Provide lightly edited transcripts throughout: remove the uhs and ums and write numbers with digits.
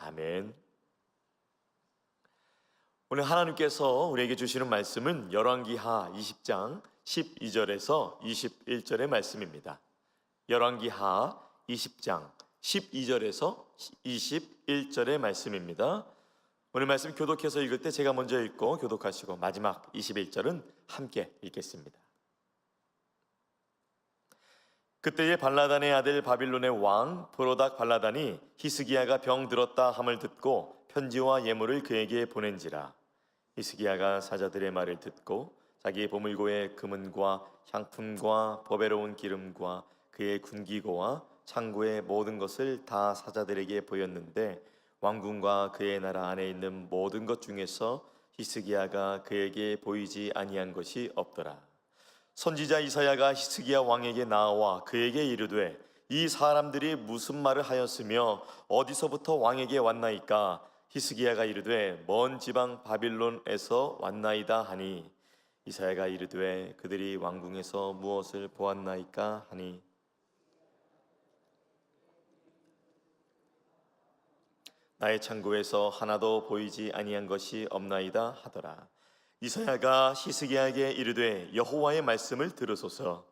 아멘. 오늘 하나님께서 우리에게 주시는 말씀은 열왕기하 20장 12절에서 21절의 말씀입니다. 열왕기하 20장 12절에서 21절의 말씀입니다. 오늘 말씀 교독해서 읽을 때 제가 먼저 읽고 교독하시고 마지막 21절은 함께 읽겠습니다. 그때에 발라단의 아들 바빌론의 왕 브로닥 발라단이 히스기야가 병들었다 함을 듣고 편지와 예물을 그에게 보낸지라. 히스기야가 사자들의 말을 듣고 자기 보물고의 금은과 향품과 보배로운 기름과 그의 군기고와 창고의 모든 것을 다 사자들에게 보였는데 왕궁과 그의 나라 안에 있는 모든 것 중에서 히스기야가 그에게 보이지 아니한 것이 없더라. 선지자 이사야가 히스기야 왕에게 나와 그에게 이르되 이 사람들이 무슨 말을 하였으며 어디서부터 왕에게 왔나이까? 히스기야가 이르되 먼 지방 바빌론에서 왔나이다 하니 이사야가 이르되 그들이 왕궁에서 무엇을 보았나이까 하니 나의 창고에서 하나도 보이지 아니한 것이 없나이다 하더라. 이사야가 히스기야에게 이르되 여호와의 말씀을 들으소서.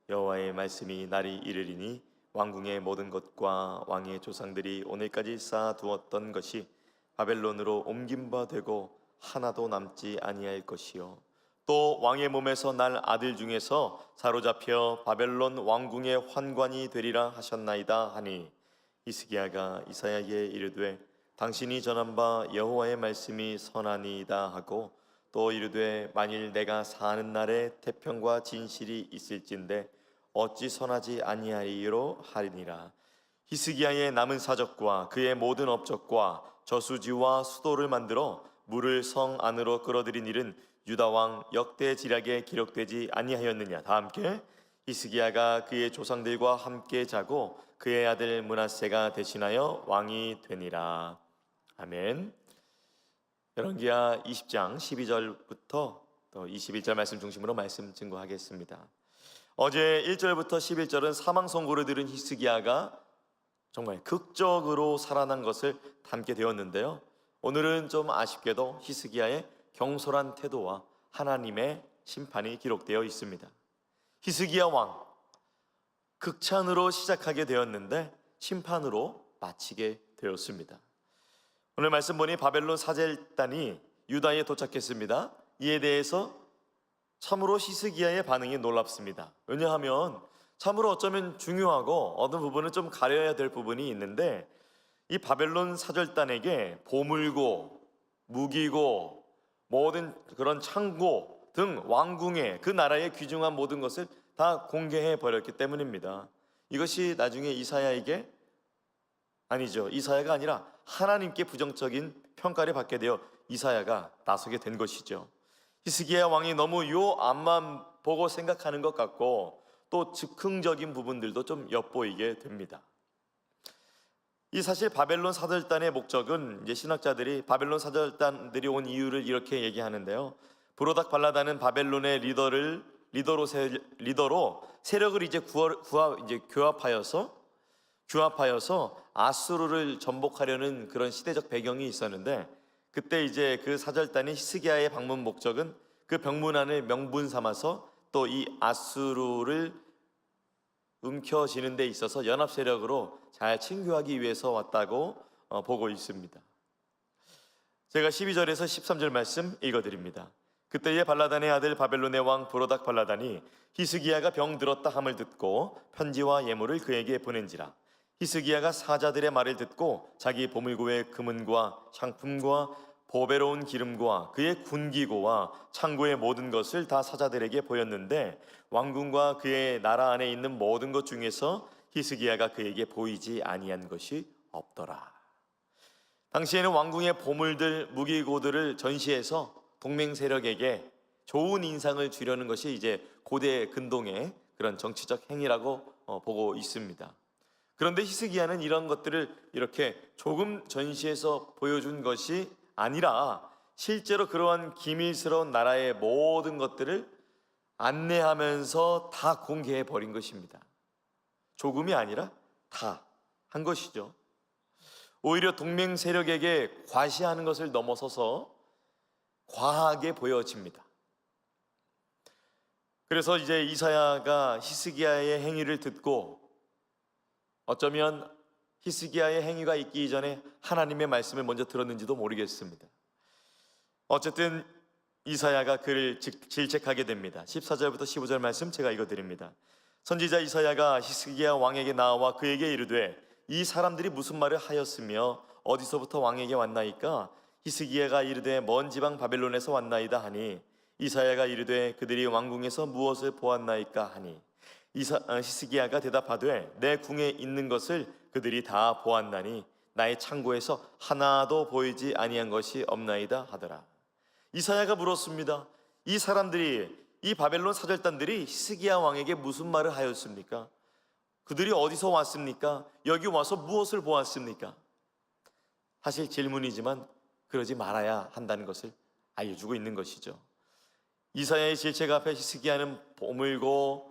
여호와의 말씀이 날이 이르리니 왕궁의 모든 것과 왕의 조상들이 오늘까지 쌓아두었던 것이 바벨론으로 옮긴 바 되고 하나도 남지 아니할 것이요 또 왕의 몸에서 날 아들 중에서 사로잡혀 바벨론 왕궁의 환관이 되리라 하셨나이다 하니 히스기야가 이사야에게 이르되 당신이 전한 바 여호와의 말씀이 선하니이다 하고 또 이르되 만일 내가 사는 날에 태평과 진실이 있을진데 어찌 선하지 아니하리요 하리니라. 히스기야의 남은 사적과 그의 모든 업적과 저수지와 수도를 만들어 물을 성 안으로 끌어들인 일은 유다 왕 역대지략에 기록되지 아니하였느냐. 다 함께 히스기야가 그의 조상들과 함께 자고 그의 아들 므낫세가 대신하여 왕이 되니라. 아멘. 열왕기하 20장 12절부터 또 21절 말씀 중심으로 말씀 증거하겠습니다. 어제 1절부터 11절은 사망 선고를 들은 히스기야가 정말 극적으로 살아난 것을 담게 되었는데요. 오늘은 좀 아쉽게도 히스기야의 경솔한 태도와 하나님의 심판이 기록되어 있습니다. 히스기야 왕 극찬으로 시작하게 되었는데 심판으로 마치게 되었습니다. 오늘 말씀 보니 바벨론 사절단이 유다에 도착했습니다. 이에 대해서 참으로 히스기야의 반응이 놀랍습니다. 왜냐하면 참으로 어쩌면 중요하고 어느 부분은 좀 가려야 될 부분이 있는데 이 바벨론 사절단에게 보물고 무기고 모든 그런 창고 등 왕궁의 그 나라의 귀중한 모든 것을 다 공개해 버렸기 때문입니다. 이것이 나중에 이사야에게 이사야가 아니라 하나님께 부정적인 평가를 받게 되어 이사야가 나서게 된 것이죠. 히스기야 왕이 너무 요 앞만 보고 생각하는 것 같고 또 즉흥적인 부분들도 좀 엿보이게 됩니다. 이 사실 바벨론 사절단의 목적은 이제 신학자들이 바벨론 사절단들이 온 이유를 이렇게 얘기하는데요. 브로닥 발라단은 바벨론의 리더로 세력을 이제 규합하여서 아수르를 전복하려는 그런 시대적 배경이 있었는데 그때 이제 그 사절단이 히스기야의 방문 목적은 그 병문안을 명분 삼아서 또 이 아수르를 움켜쥐는 데 있어서 연합 세력으로 잘 친교하기 위해서 왔다고 보고 있습니다. 제가 12절에서 13절 말씀 읽어드립니다. 그때에 발라단의 아들 바벨론의 왕 브로닥 발라단이 히스기야가 병들었다 함을 듣고 편지와 예물을 그에게 보낸지라. 히스기야가 사자들의 말을 듣고 자기 보물고의 금은과 향품과 보배로운 기름과 그의 군기고와 창고의 모든 것을 다 사자들에게 보였는데 왕궁과 그의 나라 안에 있는 모든 것 중에서 히스기야가 그에게 보이지 아니한 것이 없더라. 당시에는 왕궁의 보물들, 무기고들을 전시해서 동맹 세력에게 좋은 인상을 주려는 것이 이제 고대 근동의 그런 정치적 행위라고 보고 있습니다. 그런데 히스기야는 이런 것들을 이렇게 조금 전시해서 보여준 것이 아니라 실제로 그러한 기밀스러운 나라의 모든 것들을 안내하면서 다 공개해 버린 것입니다. 조금이 아니라 다 한 것이죠. 오히려 동맹 세력에게 과시하는 것을 넘어서서 과하게 보여집니다. 그래서 이제 이사야가 히스기야의 행위를 듣고 어쩌면 히스기야의 행위가 있기 전에 하나님의 말씀을 먼저 들었는지도 모르겠습니다. 어쨌든 이사야가 그를 질책하게 됩니다. 14절부터 15절 말씀 제가 읽어드립니다. 선지자 이사야가 히스기야 왕에게 나와 그에게 이르되 이 사람들이 무슨 말을 하였으며 어디서부터 왕에게 왔나이까? 히스기야가 이르되 먼 지방 바벨론에서 왔나이다 하니 이사야가 이르되 그들이 왕궁에서 무엇을 보았나이까 하니 히스기야가 대답하되 내 궁에 있는 것을 그들이 다 보았나니 나의 창고에서 하나도 보이지 아니한 것이 없나이다 하더라. 이사야가 물었습니다. 이 사람들이, 이 바벨론 사절단들이 히스기야 왕에게 무슨 말을 하였습니까? 그들이 어디서 왔습니까? 여기 와서 무엇을 보았습니까? 사실 질문이지만 그러지 말아야 한다는 것을 알려주고 있는 것이죠. 이사야의 질책 앞에 히스기야는 보물고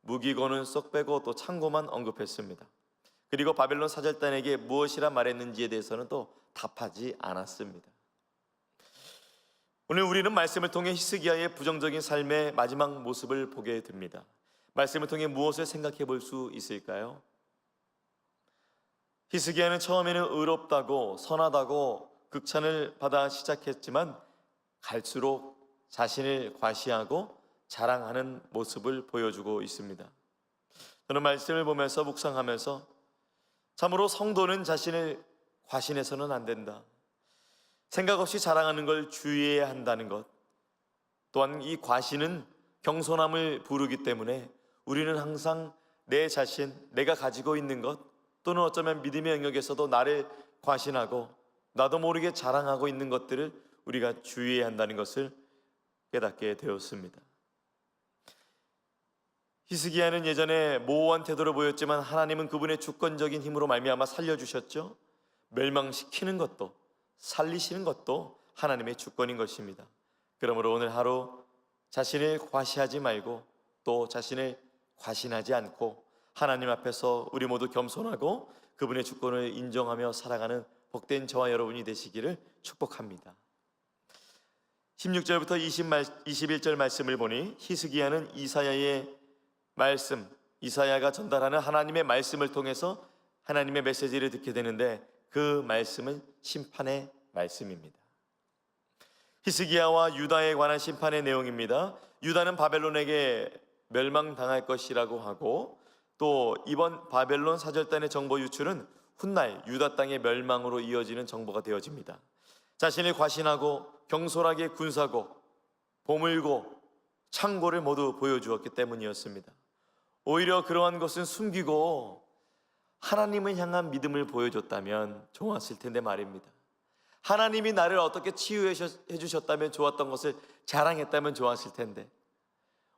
무기고는 쏙 빼고 또 창고만 언급했습니다. 그리고 바벨론 사절단에게 무엇이라 말했는지에 대해서는 또 답하지 않았습니다. 오늘 우리는 말씀을 통해 히스기야의 부정적인 삶의 마지막 모습을 보게 됩니다. 말씀을 통해 무엇을 생각해 볼 수 있을까요? 히스기야는 처음에는 의롭다고 선하다고 극찬을 받아 시작했지만 갈수록 자신을 과시하고 자랑하는 모습을 보여주고 있습니다. 저는 말씀을 보면서 묵상하면서 참으로 성도는 자신을 과신해서는 안 된다. 생각 없이 자랑하는 걸 주의해야 한다는 것. 또한 이 과신은 겸손함을 부르기 때문에 우리는 항상 내 자신, 내가 가지고 있는 것 또는 어쩌면 믿음의 영역에서도 나를 과신하고 나도 모르게 자랑하고 있는 것들을 우리가 주의해야 한다는 것을 깨닫게 되었습니다. 히스기야는 예전에 모호한 태도를 보였지만 하나님은 그분의 주권적인 힘으로 말미암아 살려주셨죠. 멸망시키는 것도 살리시는 것도 하나님의 주권인 것입니다. 그러므로 오늘 하루 자신을 과시하지 말고 또 자신을 과신하지 않고 하나님 앞에서 우리 모두 겸손하고 그분의 주권을 인정하며 살아가는 복된 저와 여러분이 되시기를 축복합니다. 16절부터 21절 말씀을 보니 히스기야는 이사야의 말씀, 이사야가 전달하는 하나님의 말씀을 통해서 하나님의 메시지를 듣게 되는데 그 말씀은 심판의 말씀입니다. 히스기야와 유다에 관한 심판의 내용입니다. 유다는 바벨론에게 멸망당할 것이라고 하고 또 이번 바벨론 사절단의 정보 유출은 훗날 유다 땅의 멸망으로 이어지는 정보가 되어집니다. 자신을 과신하고 경솔하게 군사고 보물고 창고를 모두 보여주었기 때문이었습니다. 오히려 그러한 것은 숨기고 하나님을 향한 믿음을 보여줬다면 좋았을 텐데 말입니다. 하나님이 나를 어떻게 치유해 주셨다면 좋았던 것을 자랑했다면 좋았을 텐데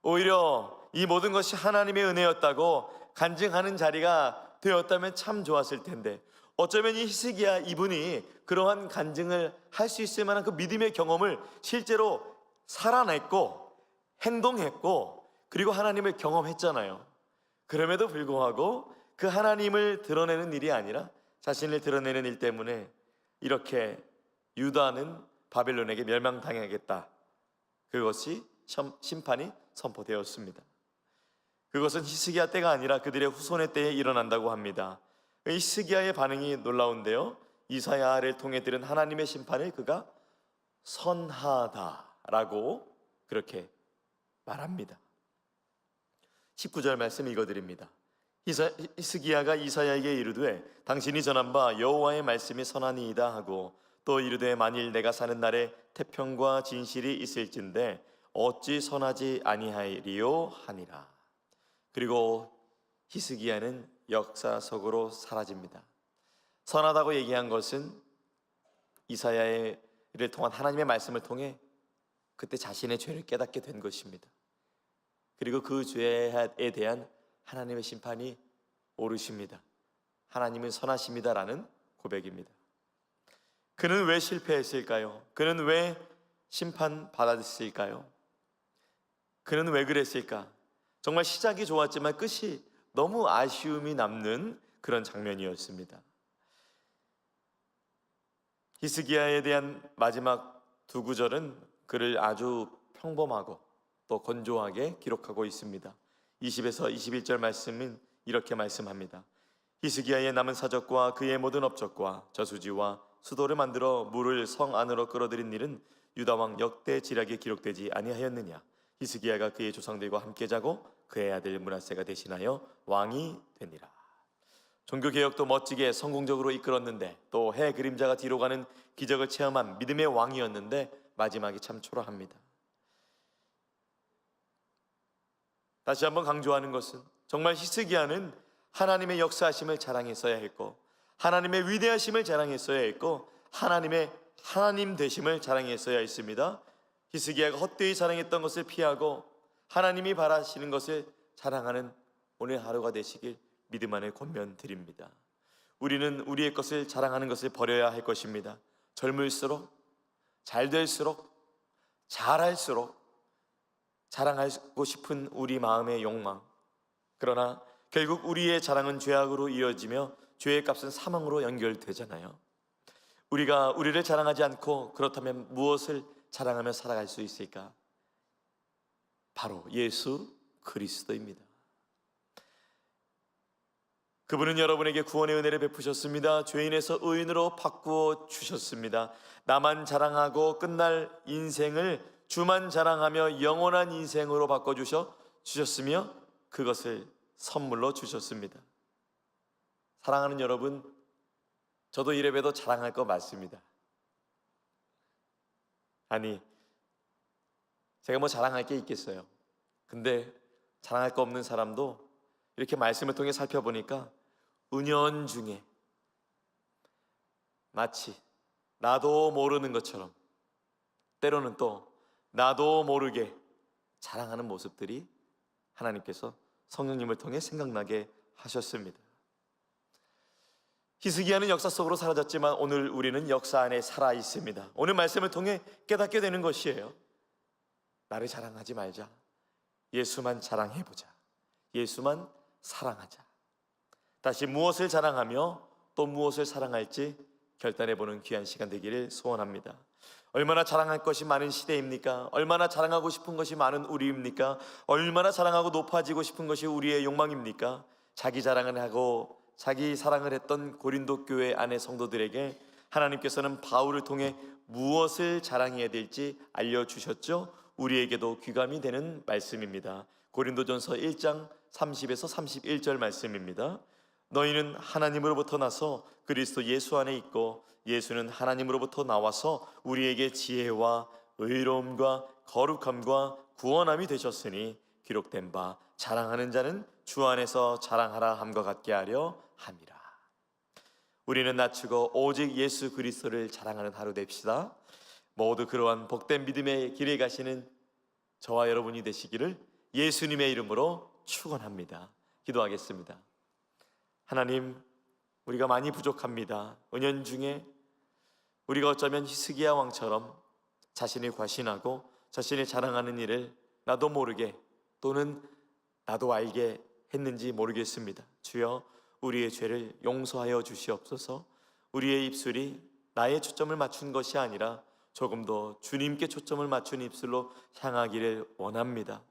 오히려 이 모든 것이 하나님의 은혜였다고 간증하는 자리가 되었다면 참 좋았을 텐데 어쩌면 이 히스기야 이분이 그러한 간증을 할 수 있을 만한 그 믿음의 경험을 실제로 살아냈고 행동했고 그리고 하나님을 경험했잖아요. 그럼에도 불구하고 그 하나님을 드러내는 일이 아니라 자신을 드러내는 일 때문에 이렇게 유다는 바벨론에게 멸망당하겠다. 그것이 심판이 선포되었습니다. 그것은 히스기야 때가 아니라 그들의 후손의 때에 일어난다고 합니다. 히스기야의 반응이 놀라운데요. 이사야를 통해 들은 하나님의 심판을 그가 선하다라고 그렇게 말합니다. 19절 말씀 읽어드립니다. 히스기야가 이사야에게 이르되 당신이 전한 바 여호와의 말씀이 선하니이다 하고 또 이르되 만일 내가 사는 날에 태평과 진실이 있을진데 어찌 선하지 아니하리요 하니라. 그리고 히스기야는 역사 속으로 사라집니다. 선하다고 얘기한 것은 이사야를 통한 하나님의 말씀을 통해 그때 자신의 죄를 깨닫게 된 것입니다. 그리고 그 죄에 대한 하나님의 심판이 오르십니다. 하나님은 선하십니다라는 고백입니다. 그는 왜 실패했을까요? 그는 왜 심판받았을까요? 그는 왜 그랬을까? 정말 시작이 좋았지만 끝이 너무 아쉬움이 남는 그런 장면이었습니다. 히스기야에 대한 마지막 두 구절은 그를 아주 평범하고 또 건조하게 기록하고 있습니다. 20에서 21절 말씀은 이렇게 말씀합니다. 히스기야의 남은 사적과 그의 모든 업적과 저수지와 수도를 만들어 물을 성 안으로 끌어들인 일은 유다 왕 역대 지략에 기록되지 아니하였느냐. 히스기야가 그의 조상들과 함께 자고 그의 아들 므낫세가 대신하여 왕이 되니라. 종교개혁도 멋지게 성공적으로 이끌었는데 또 해 그림자가 뒤로 가는 기적을 체험한 믿음의 왕이었는데 마지막이 참 초라합니다. 다시 한번 강조하는 것은 정말 히스기야는 하나님의 역사하심을 자랑했어야 했고 하나님의 위대하심을 자랑했어야 했고 하나님의 하나님 되심을 자랑했어야 했습니다. 히스기야가 헛되이 자랑했던 것을 피하고 하나님이 바라시는 것을 자랑하는 오늘 하루가 되시길 믿음 안에 권면드립니다. 우리는 우리의 것을 자랑하는 것을 버려야 할 것입니다. 젊을수록 잘 될수록 잘할수록 자랑하고 싶은 우리 마음의 욕망, 그러나 결국 우리의 자랑은 죄악으로 이어지며 죄의 값은 사망으로 연결되잖아요. 우리가 우리를 자랑하지 않고 그렇다면 무엇을 자랑하며 살아갈 수 있을까? 바로 예수 그리스도입니다. 그분은 여러분에게 구원의 은혜를 베푸셨습니다. 죄인에서 의인으로 바꾸어 주셨습니다. 나만 자랑하고 끝날 인생을 주만 자랑하며 영원한 인생으로 바꿔주셨으며 그것을 선물로 주셨습니다. 사랑하는 여러분, 저도 이래봬도 자랑할 거 맞습니다. 아니, 제가 뭐 자랑할 게 있겠어요. 근데 자랑할 거 없는 사람도 이렇게 말씀을 통해 살펴보니까 은연중에 마치 나도 모르는 것처럼 때로는 또 나도 모르게 자랑하는 모습들이 하나님께서 성령님을 통해 생각나게 하셨습니다. 히스기야는 역사 속으로 사라졌지만 오늘 우리는 역사 안에 살아 있습니다. 오늘 말씀을 통해 깨닫게 되는 것이에요. 나를 자랑하지 말자. 예수만 자랑해보자. 예수만 사랑하자. 다시 무엇을 자랑하며 또 무엇을 사랑할지 결단해보는 귀한 시간 되기를 소원합니다. 얼마나 자랑할 것이 많은 시대입니까? 얼마나 자랑하고 싶은 것이 많은 우리입니까? 얼마나 자랑하고 높아지고 싶은 것이 우리의 욕망입니까? 자기 자랑을 하고 자기 사랑을 했던 고린도 교회 안의 성도들에게 하나님께서는 바울을 통해 무엇을 자랑해야 될지 알려주셨죠? 우리에게도 귀감이 되는 말씀입니다. 고린도전서 1장 30에서 31절 말씀입니다. 너희는 하나님으로부터 나서 그리스도 예수 안에 있고 예수는 하나님으로부터 나와서 우리에게 지혜와 의로움과 거룩함과 구원함이 되셨으니 기록된 바 자랑하는 자는 주 안에서 자랑하라 함과 같게 하려 함이라. 우리는 낮추고 오직 예수 그리스도를 자랑하는 하루 됩시다. 모두 그러한 복된 믿음의 길에 가시는 저와 여러분이 되시기를 예수님의 이름으로 축원합니다. 기도하겠습니다. 하나님, 우리가 많이 부족합니다. 은연중에 우리가 어쩌면 히스기야 왕처럼 자신을 과신하고 자신을 자랑하는 일을 나도 모르게 또는 나도 알게 했는지 모르겠습니다. 주여, 우리의 죄를 용서하여 주시옵소서. 우리의 입술이 나의 초점을 맞춘 것이 아니라 조금 더 주님께 초점을 맞춘 입술로 향하기를 원합니다.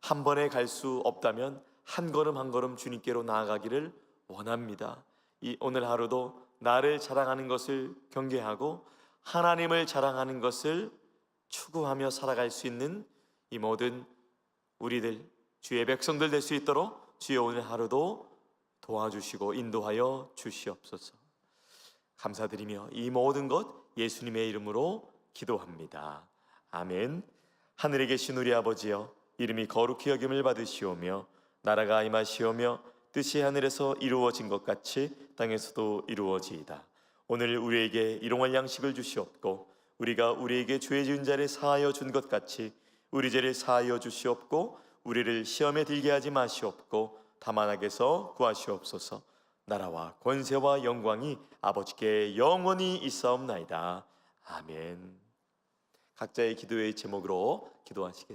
한 번에 갈 수 없다면 한 걸음 한 걸음 주님께로 나아가기를 원합니다. 이 오늘 하루도 나를 자랑하는 것을 경계하고 하나님을 자랑하는 것을 추구하며 살아갈 수 있는 이 모든 우리들 주의 백성들 될 수 있도록 주여 오늘 하루도 도와주시고 인도하여 주시옵소서. 감사드리며 이 모든 것 예수님의 이름으로 기도합니다. 아멘. 하늘에 계신 우리 아버지여, 이름이 거룩히 여김을 받으시오며 나라가 임하시오며 뜻이 하늘에서 이루어진 것 같이 땅에서도 이루어지이다. 오늘 우리에게 일용할 양식을 주시옵고 우리가 우리에게 죄 지은 자를 사하여 준 것 같이 우리 죄를 사하여 주시옵고 우리를 시험에 들게 하지 마시옵고 다만 악에서 구하시옵소서. 나라와 권세와 영광이 아버지께 영원히 있사옵나이다. 아멘. 각자의 기도의 제목으로 기도하시겠습니다.